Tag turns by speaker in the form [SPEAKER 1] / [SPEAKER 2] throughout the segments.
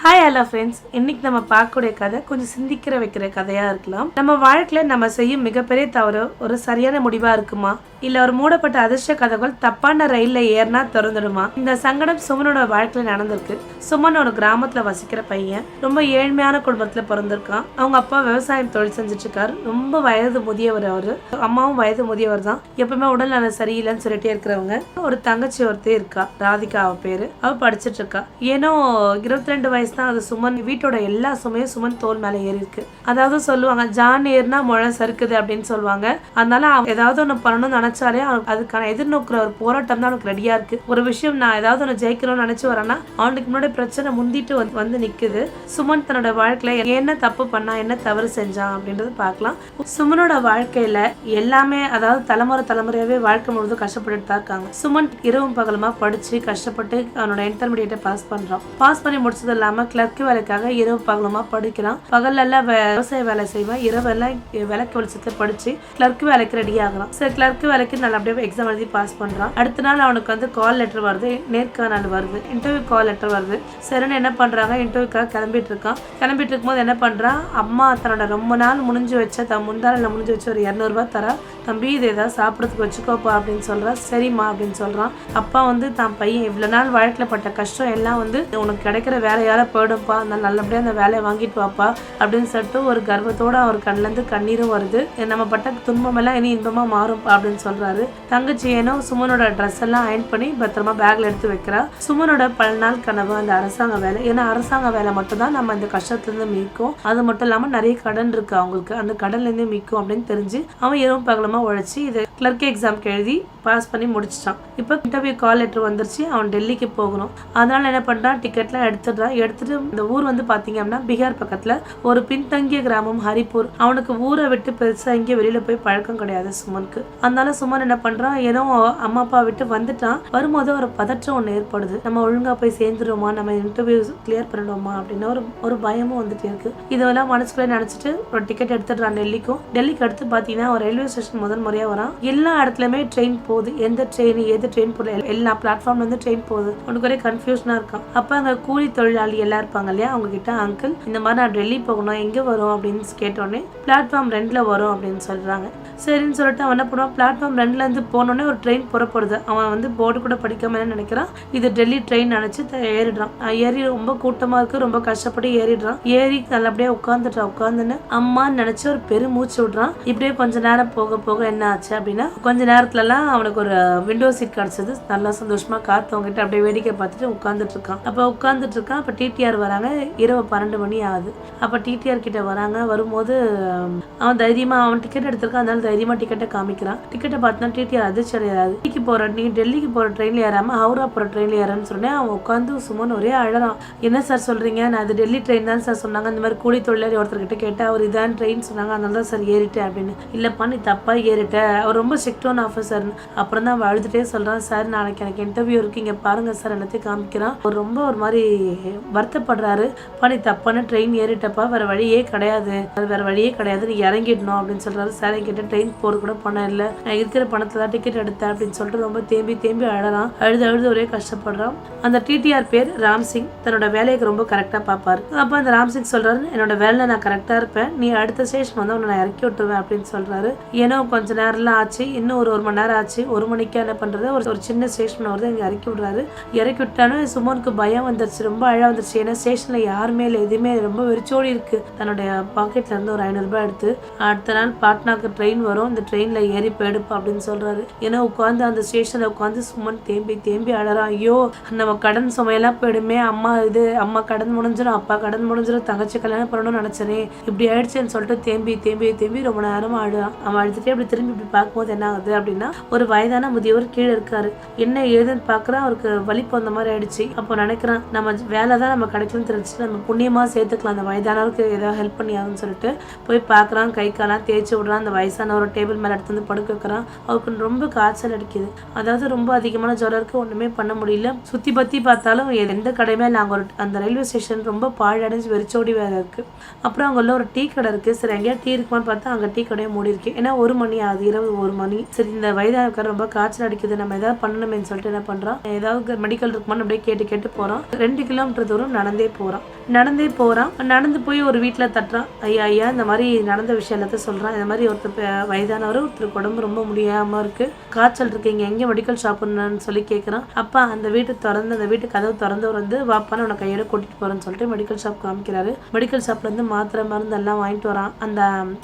[SPEAKER 1] Hi hello friends, இன்னைக்கு நம்ம பார்க்கக்கூடிய கதை கொஞ்சம் சிந்திக்கிற வைக்கிற கதையாக இருக்கலாம். நம்ம வாழ்க்கையில் நம்ம செய்யும் மிகப்பெரிய தவறு ஒரு சரியான முடிவாக இருக்குமா, இல்லை ஒரு மூடப்பட்ட அதிர்ஷ்ட கதைகள் தப்பான ரயிலில் ஏறினா திறந்துடுமா? இந்த சங்கடம் சுமனோட வாழ்க்கையில் நடந்திருக்கு. சுமன் ஒரு கிராமத்தில் வசிக்கிற பையன். ரொம்ப ஏழ்மையான குடும்பத்தில் பிறந்திருக்கான். அவங்க அப்பா விவசாயம் தொழில் செஞ்சுட்டு இருக்காரு. ரொம்ப வயது முதியவர் அவரு. அம்மாவும் வயது முதியவர் தான். எப்பவுமே உடல் நலம் சரியில்லைன்னு சொல்லிட்டே இருக்கிறவங்க. ஒரு தங்கச்சி ஒருத்தே இருக்கா, ராதிகா அவ பேரு. அவ படிச்சுட்டு இருக்கா. ஏனோ 22 வயசு தான் அது. சுமன் வீட்டோட எல்லா சுமையும் சுமன் தோல் மேல ஏறி இருக்கு. அதாவது சொல்லுவாங்க, ஜான் ஏறினா முழம் சறுக்குது அப்படின்னு சொல்லுவாங்க. அதனால ஏதாவது ஒண்ணு பண்ணணும்னு நினைச்சாலே அதுக்கான எதிர்நோக்குற ஒரு போராட்டம் தான் அவனுக்கு ரெடியா இருக்கு. ஒரு விஷயம் நான் ஏதாவது ஒண்ணு ஜெயிக்கணும்னு நினைச்சு வரேன்னா அவனுக்கு முன்னாடி பிரச்சனை முந்திட்டு வந்து நிக்குது. சுமன் தன்னோட வாழ்க்கையில என்ன தப்பு பண்ணா, என்ன தவறு செஞ்சான் அப்படின்றது பார்க்கலாம். சுமனோட வாழ்க்கையில எல்லாமே, அதாவது தலைமுறையாவே வாழ்க்கை முழுவதும் கஷ்டப்பட்டு தான் இருக்காங்க. சுமன் இரவும் பகலுமா படிச்சு கஷ்டப்பட்டு அவனோட இன்டர்மீடியேட்டை பாஸ் பண்றான். பாஸ் பண்ணி முடிச்சது இல்லாம கிளர்க்கு வேலைக்காக இரவு பகலுமா படிக்கிறான். பகல்ல எல்லாம் விவசாய வேலை செய்வான். இரவெல்லாம் விளக்கு வெளிச்சத்துல படிச்சு கிளர்க்கு வேலைக்கு ரெடி ஆகலாம். சரி, கிளர்க்கு வேலைக்கு நல்லபடியா எக்ஸாம் எழுதி பாஸ் பண்றான். அடுத்த நாள் அவனுக்கு வந்து கால் லெட்டர் வருது, நேர்காணல் வருது, இன்டர்வியூ கால் லெட்டர் வருது. சரின்னு என்ன பண்றாங்க, இன்டர்வியூக்காக கிளம்பிட்டு இருக்கான். கிளம்பிட்டு இருக்கும்போது என்ன பண்றான், அம்மா தன்னோட ரொம்ப நாள் முடிஞ்சு வச்ச முந்தாளில் முடிஞ்சு வச்ச ஒரு 200 ரூபாய் தரா. தம்பி, இது ஏதாவது சாப்பிடறதுக்கு வச்சுக்கோப்பா அப்படின்னு சொல்றா. சரிம்மா அப்படின்னு சொல்றான். அப்பா வந்து தான் பையன் இவ்வளவு நாள் வாழ்க்கையில பட்ட கஷ்டம் எல்லாம் வந்து உனக்கு கிடைக்கிற வேலையால போயிடும்பா, அந்த நல்லபடியா அந்த வேலையை வாங்கிட்டு வாப்பா அப்படின்னு சொல்லிட்டு ஒரு கர்வத்தோட அவர் கண்ணுல இருந்து கண்ணீரும் வருது. நம்ம பட்ட துன்பம் எல்லாம் இனி இன்பமா மாறும்பா அப்படின்னு சொல்றாரு. தங்கச்சி ஏனோ சுமனோட ட்ரெஸ் எல்லாம் அயன் பண்ணி பத்திரமா பேக்ல எடுத்து வைக்கிறா. சுமனோட பல நாள் கனவு அந்த அரசாங்க வேலை. ஏன்னா அரசாங்க வேலை மட்டும் தான் நம்ம இந்த கஷ்டத்துல இருந்து மீட்கும். அது மட்டும் இல்லாம நிறைய கடன் இருக்கு அவங்களுக்கு, அந்த கடன்ல இருந்து மீட்கும் அப்படின்னு தெரிஞ்சு அவன் இரவும் பகலமா உழைச்சி இது கிளர்க் எக்ஸாம்க்கு எழுதி பாஸ் பண்ணி முடிச்சிட்டான். இப்போ இன்டர்வியூ கால் லெட்டர் வந்துருச்சு. அவன் டெல்லிக்கு போகணும். அதனால என்ன பண்றான், டிக்கெட்லாம் எடுத்துட்டு இந்த ஊர் வந்து பாத்தீங்க அப்படின்னா பீகார் பக்கத்துல ஒரு பின்தங்கிய கிராமம் ஹரிப்பூர். அவனுக்கு ஊரை விட்டு பெருசா இங்கே வெளியில போய் பழக்கம் கிடையாது சுமனுக்கு. அதனால சுமன் என்ன பண்றான், ஏதோ அம்மா அப்பா விட்டு வந்துட்டான். வரும்போது ஒரு பதற்றம் ஒண்ணு ஏற்படுது. நம்ம ஒழுங்கா போய் சேர்ந்துருவோமா, நம்ம இன்டர்வியூ கிளியர் பண்ணிடுவோமா அப்படின்னு ஒரு பயமும் வந்துட்டு இருக்கு. இதெல்லாம் மனசுக்குள்ளே நினைச்சிட்டு ஒரு டிக்கெட் எடுத்துடுறான் டெல்லிக்கும். டெல்லிக்கு அடுத்து பாத்தீங்கன்னா ஒரு ரயில்வே ஸ்டேஷன் முதல் முறையா வரான். எல்லா இடத்துலயுமே ட்ரெயின் போகுது. எந்த ட்ரெயின் எது ட்ரெயின் போகல, எல்லா பிளாட்ஃபார்ம்ல இருந்து ட்ரெயின் போகுது. உனக்கு ஒரே கன்ஃபியூஷனா இருக்கான். அப்ப அங்க கூலி தொழிலாளி எல்லாம் இருப்பாங்க இல்லையா, அவங்க கிட்ட அங்கிள் இந்த மாதிரி நான் டெல்லி போகணும், எங்க வரும் அப்படின்னு கேட்டோடனே பிளாட்ஃபார்ம் 2ல வரும் அப்படின்னு சொல்றாங்க. சரின்னு சொல்லிட்டு அவன் என்ன பண்ணுவான், பிளாட்ஃபார்ம் 2ல இருந்து போனோடனே ஒரு ட்ரெயின் புறப்படுது. அவன் வந்து போர்டு கூட படிக்காம என்ன நினைக்கிறான், இது டெல்லி ட்ரெயின் நினைச்சு ஏறிடுறான். ஏறி ரொம்ப கூட்டமா இருக்கு, ரொம்ப கஷ்டப்பட்டு ஏறிடுறான். ஏறி நல்லபடியா உட்காந்துன்னு அம்மான்னு நினைச்சு ஒரு பெரும் மூச்சு விடுறான். இப்படியே கொஞ்ச நேரம் போக போக என்ன ஆச்சு அப்படின்னா, கொஞ்ச நேரத்துல எல்லாம் அவனுக்கு ஒரு விண்டோ சீட் கிடைச்சது. நல்லா சந்தோஷமா காத்து அவங்ககிட்ட அப்படியே வேடிக்கை பார்த்துட்டு உட்கார்ந்துட்டு இருக்கான். அப்ப டிடிஆர் வராங்க. இரவு 12 மணி ஆகுது. அப்ப டிடிஆர் கிட்ட வராங்க. வரும்போது அவன் தைரியமா, அவன் டிக்கெட் எடுத்திருக்கான், அதனால தைரியமா டிக்கெட்டை காமிக்கிறான். டிக்கெட்டை பார்த்தா டிடிஆர் அதிர்ச்சி அடையாது. நீ டெல்லிக்கு போற ட்ரெயின்ல ஏறாம ஹவுரா போற ட்ரெயின்ல ஏறன்னு சொன்னேன். அவன் உட்காந்து சுமன் ஒரே அழறான். என்ன சார் சொல்றீங்க, நான் அது டெல்லி ட்ரெயின் தான் சார் சொன்னாங்க. இந்த மாதிரி கூலி தொழிலாளி ஒருத்தர்கிட்ட கேட்டா அவர் இதான் ட்ரெயின் சொன்னாங்க, அதனால தான் சார் ஏறிட்டேன் அப்படின்னு. இல்லப்பா, நீ தப்பா ஏறிட்ட, அவர் ரொம்ப ஸ்ட்ரிக்டான ஆஃபீஸர். அப்புறம் தான் அழுதுட்டே சொல்றான், சார் நாளைக்கு எனக்கு இன்டர்வியூ இருக்கு, இங்க பாருங்க சார் எல்லாத்தையும் காமிக்கிறான். அவர் ரொம்ப ஒரு மாதிரி வருத்தப்படுறாரு. நீ தப்பான ட்ரெயின் ஏறிட்டப்பா, வேற வழியே கிடையாது, நீ இறங்கிடணும் அப்படின்னு சொல்றாரு. சார் என்கிட்ட ட்ரெயின் போற கூட பணம் இல்லை, நான் இருக்கிற பணத்தை தான் டிக்கெட் எடுத்தேன் அப்படின்னு சொல்லிட்டு ரொம்ப தேம்பி அழறான். அழுது ஒரே கஷ்டப்படுறான். அந்த டிடிஆர் பேர் ராம்சிங். தன்னோட வேலைக்கு ரொம்ப கரெக்டா பாப்பாரு. அப்ப அந்த ராம்சிங் சொல்றாரு, என்னோட வேலை நான் கரெக்டா இருப்பேன், நீ அடுத்த ஸ்டேஷன் வந்து உன்னை நான் இறக்கி விட்டுருவேன் அப்படின்னு சொல்றாரு. ஏன்னா கொஞ்ச நேரம்லாம் ஆச்சு, இன்னும் ஒரு மணி நேரம் ஆச்சு. 1 மணிக்கு என்ன பண்றது, ஒரு சின்ன ஸ்டேஷன் வருது, இங்க இறக்கி விடுறாரு. இறக்கி விட்டாலும் சுமனுக்கு பயம் வந்துருச்சு, ரொம்ப அழ வந்துருச்சு. ஏன்னா ஸ்டேஷன்ல யாருமே இல்லை, எதுவுமே ரொம்ப வெறிச்சோடி இருக்கு. தன்னுடைய பாக்கெட்ல இருந்து ஒரு 500 ரூபாய் எடுத்து அடுத்த நாள் பாட்னாக்கு ட்ரெயின் வரும், இந்த ட்ரெயின்ல ஏறி போயிடுப்பா அப்படின்னு சொல்றாரு. ஏன்னா உட்காந்து அந்த ஸ்டேஷன்ல உட்காந்து சுமன் தேம்பி அழறான். ஐயோ, நம்ம கடன் சுமையெல்லாம் போயிடுமே, அம்மா கடன் முடிஞ்சிடும், அப்பா கடன் முடிஞ்சிடும், தங்கச்சி கல்யாணம் பண்ணணும்னு நினைச்சனே, இப்படி ஆயிடுச்சுன்னு சொல்லிட்டு தேம்பி ரொம்ப நேரமா அழுறான். அவன் அழுதுட்டே அப்படி திரும்பி இப்படி பார்க்கும்போது என்ன ஆகுது அப்படின்னா, ஒரு வயதான முதியவர் கீழே இருக்காரு. என்ன ஏதுன்னு பாக்குறான். அவருக்கு வலிப்பு அந்த மாதிரி ஆயிடுச்சு. அப்போ நினைக்கிறான், நம்ம வேலை தான் நம்ம கிடைக்கணும்னு தெரிஞ்சு நம்ம புண்ணியமா சேர்த்துக்கலாம், அந்த வயதானவருக்கு ஏதாவது ஹெல்ப் பண்ணியாதுன்னு சொல்லிட்டு போய் பாக்குறான். கை காலாம் தேய்ச்சி விடுறான். அந்த வயசானவர் டேபிள் மேல எடுத்து வந்து படுக்க வைக்கிறான். அவருக்கு ரொம்ப காய்ச்சல் அடிக்குது. அதாவது ரொம்ப அதிகமான ஜுரம் இருக்கு, ஒண்ணுமே பண்ண முடியல. சுத்தி பத்தி பார்த்தாலும் எந்த கடையுமே நாங்க அந்த ரயில்வே ஸ்டேஷன் ரொம்ப பாழடைஞ்சு வெறிச்சோடி வேற இருக்கு. அப்புறம் அங்க உள்ள ஒரு டீ கடை இருக்கு. சரி, எங்கேயா டீ இருக்குமான்னு பார்த்தா அங்க டீ கடையை மூடி இருக்கு. ஏன்னா 1 மணி ஆகுது, இரவு 1 மணி. சரி, இந்த வயதான இருக்காரு, ரொம்ப காய்ச்சல் அடிக்குது, நம்ம ஏதாவது பண்ணணுமேன்னு சொல்லிட்டு என்ன பண்றான், ஏதாவது மெடிக்கல் இருக்குமான்னு அப்படியே கேட்டு போறான். 2 கிலோமீட்டர் தூரம் நடந்தே போறான். நடந்து போய் ஒரு வீட்டுல தட்டுறான். ஐயா இந்த மாதிரி நடந்த விஷயம் எல்லாத்தையும் சொல்றான். இந்த மாதிரி ஒருத்தர் வயதானவர், ஒருத்தருக்கு உடம்பு ரொம்ப முடியாம இருக்கு, காய்ச்சல் இருக்கு, இங்க எங்க மெடிக்கல் ஷாப்னு சொல்லி கேட்கிறான். அப்பா அந்த வீட்டு கதவு திறந்தவர் வந்து வாப்பான்னு உன கையோட கூட்டிட்டு போறேன்னு சொல்லிட்டு மெடிக்கல் ஷாப் காமிக்கிறாரு. மெடிக்கல் ஷாப்ல இருந்து மாத்திரை மருந்து எல்லாம் வாங்கிட்டு வரான். அந்த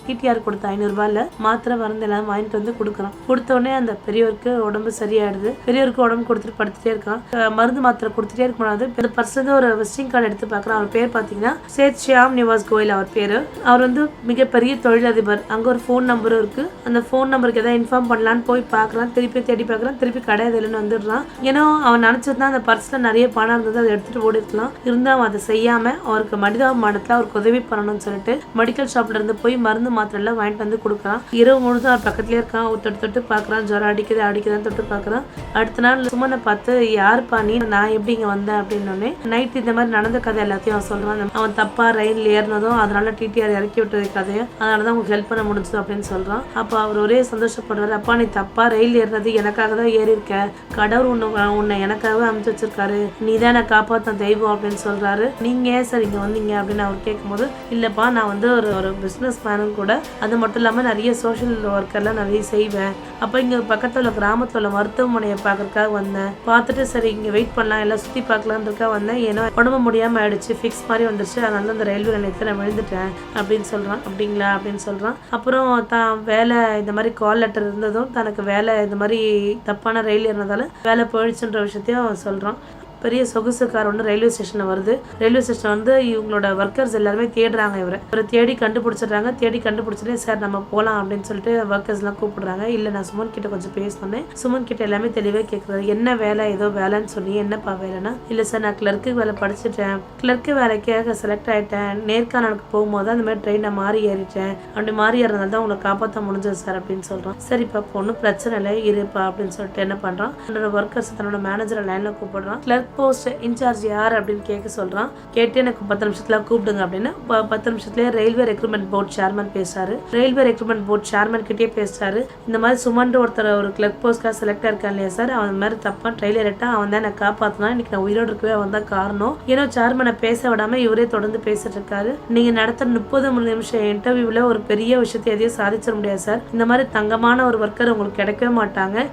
[SPEAKER 1] டிடிஆர் கொடுத்த 500 ரூபாயில மாத்திரை மருந்து எல்லாம் வாங்கிட்டு வந்து கொடுக்குறான். கொடுத்த உடனே அந்த பெரியவருக்கு உடம்பு சரியாயிடுது. பெரியவருக்கு உடம்பு கொடுத்துட்டு படுத்துட்டே இருக்கான். மருந்து மாத்திரை கொடுத்துட்டே இருக்கக்கூடாது. பர்சன் ஒரு விசிட்டிங் கார்டு எடுத்து பார்க்குறான். அவர் பேர் பார்த்தீங்கன்னா சேத் ஷியாம் நிவாஸ் கோயல் அவர் பேரு. அவர் வந்து மிகப்பெரிய தொழிலதிபர். அங்க ஒரு ஃபோன் நம்பரும் இருக்கு. அந்த ஃபோன் நம்பருக்கு ஏதாவது இன்ஃபார்ம் பண்ணலான்னு போய் பார்க்குறான். திருப்பி தேடி பார்க்குறான். திருப்பி கிடையாதுன்னு வந்துடுறான். ஏன்னா அவன் நினைச்சிருந்தா அந்த பர்ஸ்ல நிறைய பணம் இருந்தது, அதை எடுத்துட்டு ஓடி இருக்கலாம். இருந்தா அவன் அதை செய்யாம அவருக்கு மனிதாபிமானத்துல அவருக்கு உதவி பண்ணணும்னு சொல்லிட்டு மெடிக்கல் ஷாப்ல இருந்து போய் மருந்து மாத்திரை எல்லாம் வாங்கிட்டு வந்து கொடுக்குறான். இரவு முழுதும் அவர் பக்கத்துலயே இருக்கான். தொட்டு பார்க்குறான். ஜுரம் அடிக்குதான் தொட்டு பார்க்குறான். அடுத்த நாள் சுமனை பார்த்து யாருப்பா நீ, நான் எப்படி இங்க வந்தேன் அப்படின்னு நைட் இந்த மாதிரி நடந்த கதை எல்லாத்தையும் அவன் சொல்றான். அவன் தப்பா ரயில் ஏறினதும் அதனால டிடிஆர் இறக்கி விட்டது கதையும், அதனாலதான் உங்களுக்கு ஹெல்ப் பண்ண முடிஞ்சது அப்படின்னு சொல்றான். அப்ப அவர் ஒரே சந்தோஷப்படுறாரு. அப்பா நீ தப்பா ரயில் ஏறினது எனக்காக தான் ஏறி இருக்க, கடவுள் உன்னை எனக்காகவே அமைச்சு வச்சிருக்காரு, நீ தான் என்னை காப்பாத்த தெய்வம் அப்படின்னு சொல்றாரு. நீங்க ஏன் சார் இங்க வந்தீங்க அப்படின்னு அவர் கேட்கும்போது, இல்லப்பா நான் வந்து ஒரு பிசினஸ் மேனும் கூட, அது மட்டும் இல்லாம நிறைய சோஷியல் ஒர்க்கெல்லாம் நிறைய செய்வேன். அப்ப இங்க பக்கத்துல கிராமத்துல உள்ள மருத்துவமனையை பாக்குறதுக்காக வந்தேன். பார்த்துட்டு சரி இங்க வெயிட் பண்ணலாம், எல்லாம் சுத்தி பார்க்கலான்றதுக்காக வந்தேன். ஏன்னா உடம்பு முடியாம ஆயிடுச்சு, ஃபிக்ஸ் மாதிரி வந்துருச்சு, அதனால அந்த ரயில்வே நிலையத்தில் நான் விழுந்துட்டேன் அப்படின்னு சொல்றான். அப்படிங்களா அப்படின்னு சொல்றான். அப்புறம் தான் வேலை இந்த மாதிரி கால் லெட்டர் இருந்ததும் தனக்கு வேலை இந்த மாதிரி தப்பான ரயில் ஏறினதால வேலை போயிடுச்சுன்ற விஷயத்தையும் சொல்றான். பெரிய சொகுசு கார் ஒன்று ரயில்வே ஸ்டேஷன்ல வருது. ரயில்வே ஸ்டேஷன் வந்து இவங்களோட ஒர்க்கர்ஸ் எல்லாருமே தேடுறாங்க. இவரை தேடி கண்டுபிடிச்சிட்டே சார் நம்ம போகலாம் அப்படின்னு சொல்லிட்டு ஒர்க்கர்ஸ் எல்லாம் கூப்பிடுறாங்க. இல்ல நான் சுமன் கிட்ட கொஞ்சம் பேசினேன். சுமன் கிட்ட எல்லாமே தெளிவாக கேட்கறாரு. என்ன வேலை, ஏதோ வேலைன்னு சொல்லி, என்னப்பா வேலைன்னா, இல்ல சார் நான் கிளர்க்கு வேலை படிச்சுட்டேன், கிளர்க்கு வேலைக்காக செலக்ட் ஆயிட்டேன், நேர்காணலுக்கு போகும்போது அந்த மாதிரி ட்ரெயினை மாறி ஏறிட்டேன், அப்படி மாறி ஏறதுனால தான் உங்களை காப்பாற்ற முடிஞ்சது சார் அப்படின்னு சொல்றான். சரிப்பா ஒன்றும் பிரச்சனை இல்லை இருப்பா அப்படின்னு சொல்லிட்டு என்ன பண்றான், தன்னோட ஒர்க்கர்ஸ் தன்னோட மேனேஜரை லைன்ல கூப்பிடுறான். கிளர்க் போஸ்ட் இன்சார்ஜ் யார் அப்படின்னு கேட்க சொல்றான். கேட்டு எனக்கு 10 நிமிஷத்துல கூப்பிடுங்க அப்படின்னு 10 நிமிஷத்துலயே ரயில்வே ரெக்ரூட்மெண்ட் போர்ட் சேர்மன் பேசுறாரு. ரயில்வே ரெக்ரூட்மெண்ட் போர்ட் சேர்மன் கிட்டே பேசுறாரு. இந்த மாதிரி சுமன் ஒருத்தர் ஒரு கிளர்க் போஸ்ட்காக செலக்ட் ஆயிருக்கான் இல்லையா சார், அவன் மாதிரி தப்பா ட்ரெயிலர் ஏட்டா அவன் தான் எனக்கு காப்பாத்தினா, இன்னைக்கு நான் உயிரோடு இருக்கவே அவன் தான் காரணம். ஏன்னா சேர்மனை பேச விடாம இவரே தொடர்ந்து பேசிட்டு இருக்காரு. நீங்க நடத்த 30 நிமிஷம் இன்டர்வியூல ஒரு பெரிய விஷயத்தை எதையும் சாதிச்சிட முடியாது சார். இந்த மாதிரி தங்கமான ஒரு ஒர்க்கர் உங்களுக்கு கிடைக்கவே மாட்டாங்க.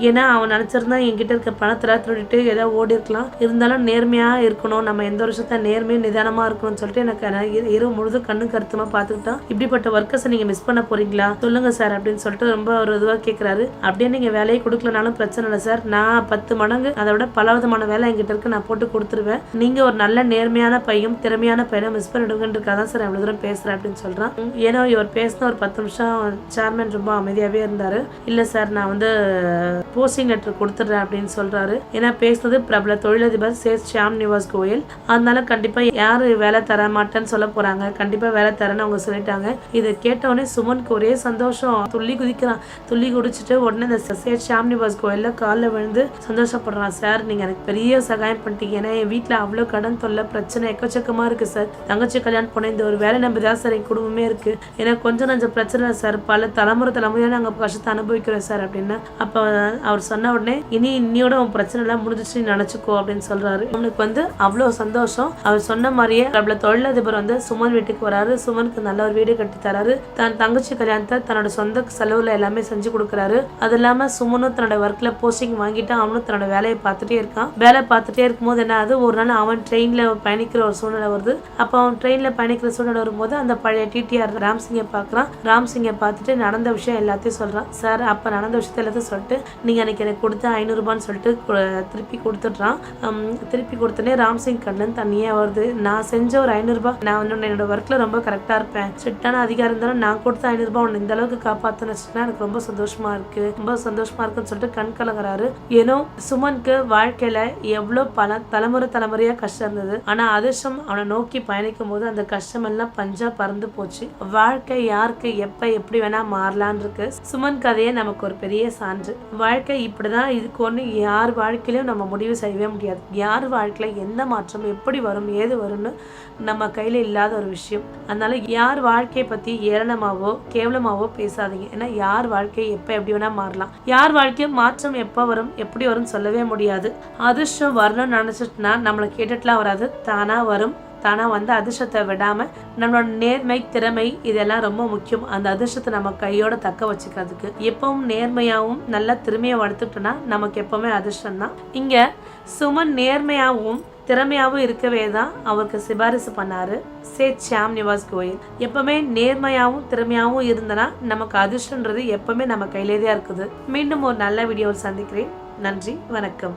[SPEAKER 1] ஏன்னா அவன் நினைச்சிருந்தா என்கிட்ட இருக்க பணத்தை திருடிட்டு ஏதாவது ஓடி இருக்கலாம். இருந்தாலும் நேர்மையா இருக்கணும், நம்ம எந்த ஒரு விஷயத்த நேர்மையும் நிதானமா இருக்கணும்னு சொல்லிட்டு எனக்கு இரவு முழுதும் கண்ணு கருத்துமா பாத்துக்கிட்டான். இப்படிப்பட்ட ஒர்க்கர்ஸை நீங்க மிஸ் பண்ண போறீங்களா, சொல்லுங்க சார் அப்படின்னு சொல்லிட்டு ரொம்ப ஒரு இதுவா கேட்கிறாரு. அப்படியே நீங்க வேலையை கொடுக்கலனாலும் பிரச்சனை இல்லை சார், நான் 10 மடங்கு அதை விட பல விதமான வேலை என்கிட்ட இருக்கு, நான் போட்டு கொடுத்துருவேன். நீங்க ஒரு நல்ல நேர்மையான பையன், திறமையான பையனை மிஸ் பண்ணிடுங்கன்றதுக்காக சார் அவ்வளவு தூரம் பேசுறேன் அப்படின்னு சொல்றான். ஏன்னா இவர் பேசின ஒரு 10 நிமிஷம் சேர்மன் ரொம்ப அமைதியாவே இருந்தாரு. இல்ல சார் நான் வந்து போஸ்டிங் லெட்டர் கொடுத்துடுறேன் அப்படின்னு சொல்றாரு. ஏன்னா பேசுனது பிரபல தொழிலதிபர் சேத் ஷியாம் நிவாஸ் கோயல், அதனால கண்டிப்பா யாரு வேலை தர மாட்டேன்னு சொல்ல போறாங்க, கண்டிப்பா வேலை தரேன்னு அவங்க சொல்லிட்டாங்க. இதை கேட்டவுடனே சுமனுக்கு ஒரே சந்தோஷம், துள்ளி குதிக்கிறான். துள்ளி குடிச்சிட்டு உடனே இந்த சேத் ஷியாம் நிவாஸ் கோயல்ல காலில் விழுந்து சந்தோஷப்படுறான். சார் நீங்க எனக்கு பெரிய சகாயம் பண்ணிட்டீங்க, ஏன்னா என் வீட்டுல அவ்வளவு கடன் தொல்லை பிரச்சனை எக்கச்சக்கமா இருக்கு சார், தங்கச்சி கல்யாணம் போன இந்த ஒரு வேலை நம்பி தான் சார் என் குடும்பமே இருக்கு, ஏன்னா கொஞ்சம் நஞ்ச பிரச்சனை சார், பல தலைமுறையா நாங்க கஷ்டத்தை அனுபவிக்கிறோம் சார் அப்படின்னு. அப்ப அவர் சொன்ன உடனே இன்னியோட உன் பிரச்சனை எல்லாம் முடிஞ்சிச்சு நினைச்சுக்கோ அப்படின்னு சொல்றாரு. அவனுக்கு வந்து அவ்வளவு சந்தோஷம். அவர் சொன்ன மாதிரியே பிரபல தொழிலதிபர் வந்து சுமன் வீட்டுக்கு வராரு. சுமனுக்கு நல்ல ஒரு வீடு கட்டி தராரு. தன் தங்கச்சி கல்யாணத்தை தன்னோட சொந்த செலவுல எல்லாமே செஞ்சு கொடுக்குறாரு. அது இல்லாம சுமனும் தன்னோட ஒர்க்ல போஸ்டிங் வாங்கிட்டு அவனும் தன்னோட வேலையை பார்த்துட்டே இருக்கான். வேலை பார்த்துட்டே இருக்கும்போது என்ன ஆகுது, ஒரு நாள் அவன் ட்ரெயின்ல பயணிக்கிற ஒரு சூழ்நிலை வருது. அப்ப அவன் ட்ரெயின்ல பயணிக்கிற சூழ்நிலை வரும்போது அந்த பழைய டிடிஆர் ராம்சிங்கை பார்க்கறான். ராம்சிங்கை பார்த்துட்டு நடந்த விஷயம் எல்லாத்தையும் சொல்றான். சார் அப்ப நடந்த விஷயத்த எல்லாத்தையும் சொல்லிட்டு நீங்க அன்னைக்கு எனக்கு கொடுத்த 500 ரூபான்னு சொல்லிட்டு திருப்பி கொடுத்துடுறான். திருப்பி கொடுத்தனே ராம்சிங் கண்ணன் தண்ணியே வருது. நான் செஞ்ச ஒரு 500 ரூபாய், நான் என்னோட ஒர்க்ல ரொம்ப கரெக்டா இருப்பேன், ஸ்ட்ரிக்டான அதிகாரம் இருந்தாலும் நான் கொடுத்த 500 ரூபாய் உன்னை இந்த அளவுக்கு காப்பாத்துன்னு எனக்கு ரொம்ப சந்தோஷமா இருக்குன்னு சொல்லிட்டு கண் கலங்குறாரு. ஏன்னோ சுமனுக்கு வாழ்க்கையில எவ்வளவு தலைமுறையா கஷ்டம் இருந்தது. ஆனா அதிர்ஷ்டம் அவனை நோக்கி பயணிக்கும் போது அந்த கஷ்டம் எல்லாம் பஞ்சா பறந்து போச்சு. வாழ்க்கை யாருக்கு எப்ப எப்படி வேணா மாறலான் இருக்கு. சுமன் கதையே நமக்கு ஒரு பெரிய சான்று. வாழ்க்கை இப்படிதான், இதுக்கு ஒண்ணு யார் வாழ்க்கையிலும் நம்ம முடிவு செய்யவே முடியாது. முடியாது. யார் வாழ்க்கையில் எந்த மாற்றம் எப்படி வரும் ஏது வரும்னு நம்ம கையில் இல்லாத ஒரு விஷயம். அதனால யார் வாழ்க்கையை பற்றி ஏளனமாவோ கேவலமாவோ பேசாதீங்க. ஏன்னா யார் வாழ்க்கையை எப்போ எப்படி வேணா மாறலாம். யார் வாழ்க்கையை மாற்றம் எப்போ வரும் எப்படி வரும்னு சொல்லவே முடியாது. அதிர்ஷ்டம் வரணும்னு நினச்சிட்டுனா நம்மளை கேட்டுட்டுலாம் வராது, தானாக வரும். தானாக வந்து அதிர்ஷ்டத்தை விடாமல் நம்மளோட நேர்மை திறமை இதெல்லாம் ரொம்ப முக்கியம். அந்த அதிர்ஷ்டத்தை நம்ம கையோட தக்க வச்சுக்கிறதுக்கு எப்பவும் நேர்மையாகவும் நல்ல திறமையை வளர்த்துட்டோன்னா நமக்கு எப்பவுமே அதிர்ஷ்டம் தான். இங்கே சுமன் நேர்மையாகவும் திறமையாகவும் இருக்கவே தான் அவருக்கு சிபாரிசு பண்ணாரு சேத் ஷாம் நிவாஸ் கோயல். எப்பவுமே நேர்மையாகவும் திறமையாகவும் இருந்தனா நமக்கு அதிர்ஷ்டன்றது எப்பவுமே நம்ம கையிலே தான் இருக்குது. மீண்டும் ஒரு நல்ல வீடியோவில் சந்திக்கிறேன். நன்றி, வணக்கம்.